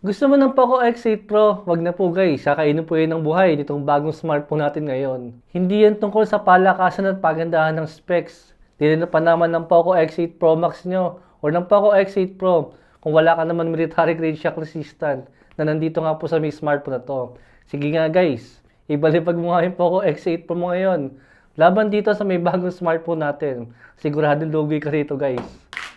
Gusto mo ng Poco X8 Pro? Wag na po guys, kakainin po yun ng buhay nitong bagong smartphone natin ngayon. Hindi yan tungkol sa palakasan at pagandahan ng specs. Hindi na pa naman ng Poco X8 Pro Max nyo or ng Poco X8 Pro kung wala ka naman military grade shock resistant na nandito nga po sa may smartphone na to. Sige nga guys, ibalibag mo nga yung Poco X8 Pro mo ngayon. Laban dito sa may bagong smartphone natin. Siguradong lugi ka rito guys.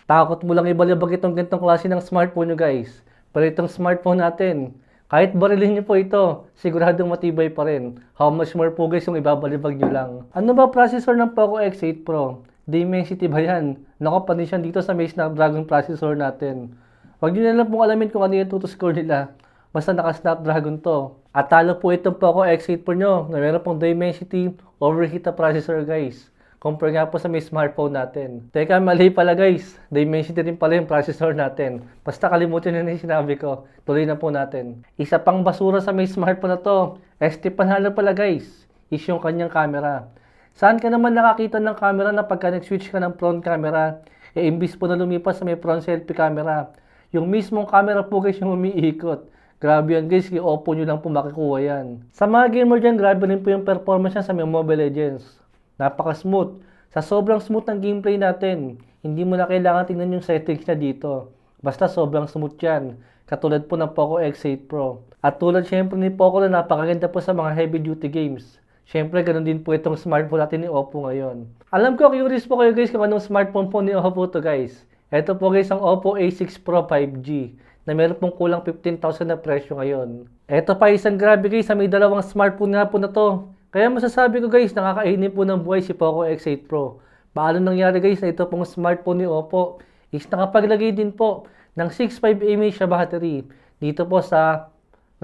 Takot mo lang ibalibag itong ganitong klase ng smartphone nyo guys. Pero itong smartphone natin, kahit barilin nyo po ito, siguradong matibay pa rin. How much more po guys yung ibabalibag nyo lang. Ano ba processor ng Poco X8 Pro? Dimensity ba yan? Nakapanis yan dito sa may Snapdragon processor natin. Huwag nyo na lang pong alamin kung ano yung tutuscore nila. Basta naka-Snapdragon to. At talo po itong Poco X8 Pro nyo na meron pong Dimensity overheat na processor guys. Compare nga po sa may smartphone natin. Teka, mali pala guys. Dimensity din pala yung processor natin. Basta kalimutin na yung sinabi ko. Tuloy na po natin. Isa pang basura sa may smartphone na to. ST panalo pala guys. Is yung kanyang camera. Saan ka naman nakakita ng camera na pagka nag-switch ka ng front camera, imbis po na lumipas sa may front selfie camera. Yung mismong camera po guys yung umiikot. Grabe yan guys, kaya Oppo nyo lang po makikuha yan. Sa mga gamer dyan, grabe rin po yung performance niya sa may Mobile Legends. Napaka-smooth. Sa sobrang smooth ng gameplay natin, hindi mo na kailangan tingnan yung settings niya dito. Basta sobrang smooth yan. Katulad po ng Poco X8 Pro. At tulad syempre ni Poco na napakaganda po sa mga heavy duty games. Syempre ganun din po itong smartphone natin ni Oppo ngayon. Alam ko, curious po kayo guys kung anong smartphone po ni Oppo to guys. Ito po guys ang Oppo A6 Pro 5G na meron pong kulang 15,000 na presyo ngayon. Ito pa isang grabe guys sa may dalawang smartphone nga po na to. Kaya masasabi ko guys, nakakainin po ng buhay si Poco X8 Pro. Paano nangyari guys na ito pong smartphone ni Oppo is nakapaglagay din po ng 6.5 mAh na battery. Dito po sa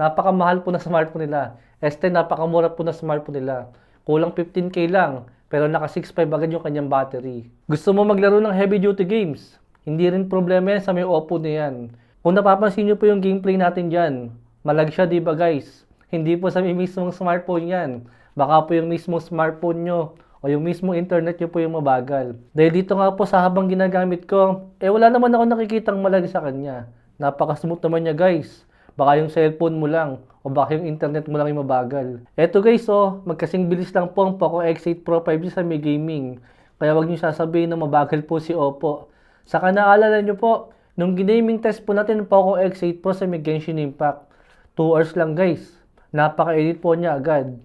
napakamahal po na smartphone nila. Este napakamura po na smartphone nila. Kulang 15K lang, pero naka 6.5 agad yung kanyang battery. Gusto mo maglaro ng heavy duty games? Hindi rin problema yan sa may Oppo na yan. Kung napapansin nyo po yung gameplay natin dyan, malag siya diba guys? Hindi po sa may mismong smartphone yan. Baka po yung mismong smartphone nyo o yung mismong internet nyo po yung mabagal. Dahil dito nga po sa habang ginagamit ko, wala naman ako nakikitang malag sa kanya. Napaka-smooth naman niya guys. Baka yung cellphone mo lang o baka yung internet mo lang yung mabagal. Eto guys magkasing bilis lang po ang Poco X8 Pro 5G sa may gaming. Kaya wag nyo sasabihin na mabagal po si Oppo. Saka naalala nyo po, nung ginaming test po natin ng Poco X8 Pro sa may Genshin Impact, 2 hours lang guys. Napaka-edit po niya agad.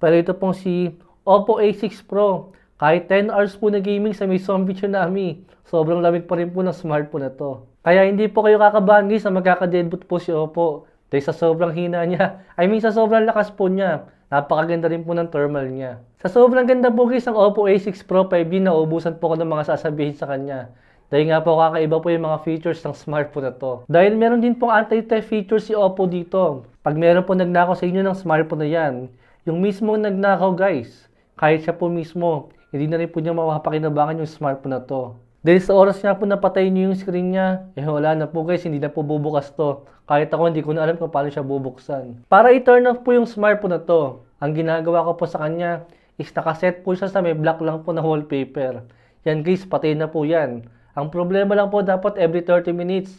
Pero ito pong si Oppo A6 Pro, kahit 10 hours po na gaming sa may zombie tsunami, sobrang lamig pa rin po ng smartphone na to. Kaya hindi po kayo kakabahan guys na magkaka-deadboot po si Oppo. Dahil sa sobrang hina niya, sa sobrang lakas po niya, napakaganda rin po ng thermal niya. Sa sobrang ganda po guys ng Oppo A6 Pro 5G, naubusan po ko ng mga sasabihin sa kanya. Dahil nga po kakaiba po yung mga features ng smartphone na to. Dahil meron din pong anti-theft feature si Oppo dito. Pag meron po nagnakaw sa inyo ng smartphone na yan, yung mismo nagnakaw guys, kahit siya po mismo, hindi na rin po niya mapapakinabangan yung smartphone na to. Dahil sa oras niya po napatay niyo yung screen niya, wala na po guys, hindi na po bubukas to. Kahit ako hindi ko na alam kung paano siya bubuksan. Para i-turn off po yung smartphone na to, ang ginagawa ko po sa kanya is nakaset po siya sa may black lang po na wallpaper. Yan guys, patay na po yan. Ang problema lang po dapat every 30 minutes,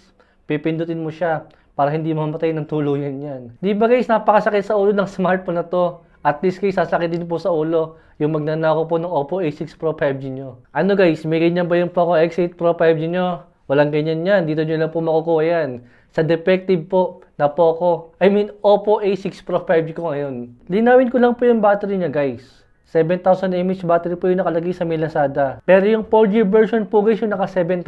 pipindutin mo siya para hindi mamatay ng tuluyan yan. Di ba guys, napakasakit sa ulo ng smartphone na to. At least guys, sasakit din po sa ulo yung magnanakaw po ng Oppo A6 Pro 5G nyo. Ano guys, may ganyan ba yung Poco X8 Pro 5G nyo? Walang ganyan yan. Dito nyo lang po makukuha yan. Sa defective po na Oppo A6 Pro 5G ko ngayon. Linawin ko lang po yung battery niya guys. 7,000 mAh battery po yung nakalagay sa may Lazada. Pero yung 4G version po guys yung naka 7,000.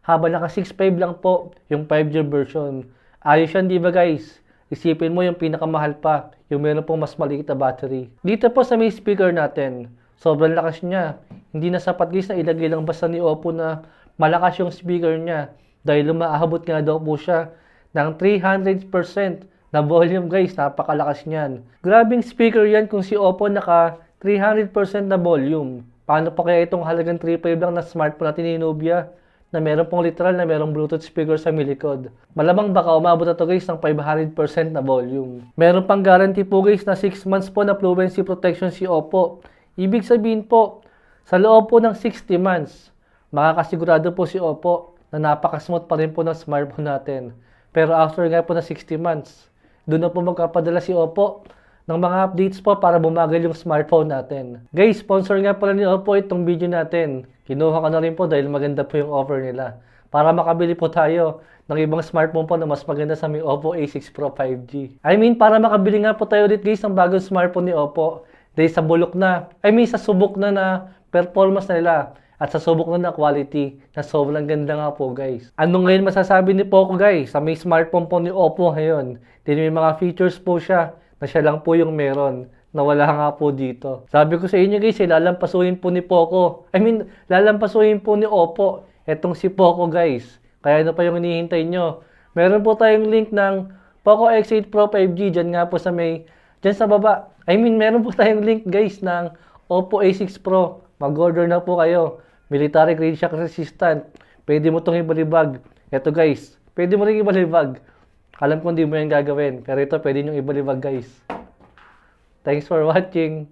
Habang naka 6.5 lang po yung 5G version. Ayos yan di ba guys? Isipin mo yung pinakamahal pa, yung meron pong mas maliit na battery. Dito po sa may speaker natin, sobrang lakas niya. Hindi na sapat guys na ilagay lang basta ni Oppo na malakas yung speaker niya. Dahil lumaabot nga daw po siya ng 300% na volume guys, napakalakas niyan. Grabing speaker yan kung si Oppo naka 300% na volume. Paano pa kaya itong halagang 3.5 lang na smartphone natin ni Nubia? Na meron pong literal na merong Bluetooth speaker sa likod. Malamang baka umabot na to guys ng 500% na volume. Meron pang guarantee po guys na 6 months po na fluency protection si Oppo. Ibig sabihin po, sa loob po ng 60 months, makakasigurado po si Oppo na napaka-smooth pa rin po ng smartphone natin. Pero after nga po na 60 months, doon na po magpapadala si Oppo ng mga updates po para bumagal yung smartphone natin. Guys, sponsor nga pala ni Oppo itong video natin. Kinuha ko na rin po dahil maganda po yung offer nila. Para makabili po tayo ng ibang smartphone po na mas maganda sa may Oppo A6 Pro 5G. Para makabili nga po tayo ulit guys ng bagong smartphone ni Oppo. Dahil sa bulok na, sa subok na performance nila. At sa subok na quality na sobrang ganda nga po guys. Ano ngayon masasabi ni Poco guys sa may smartphone po ni Oppo ngayon? May mga features po siya na siya lang po yung meron na wala nga po dito. Sabi ko sa inyo guys, lalampasuhin po ni Poco. Lalampasuhin po ni Oppo etong si Poco guys. Kaya ano pa yung hinihintay nyo? Meron po tayong link ng Poco X8 Pro 5G dyan nga po sa dyan sa baba. Meron po tayong link guys ng Oppo A6 Pro. Mag-order na po kayo. Military grade shock resistant. Pwede mo itong ibalibag. Ito guys, pwede mo rin ibalibag. Alam ko hindi mo yan gagawin. Pero ito pwede nyo ibalibag guys. Thanks for watching.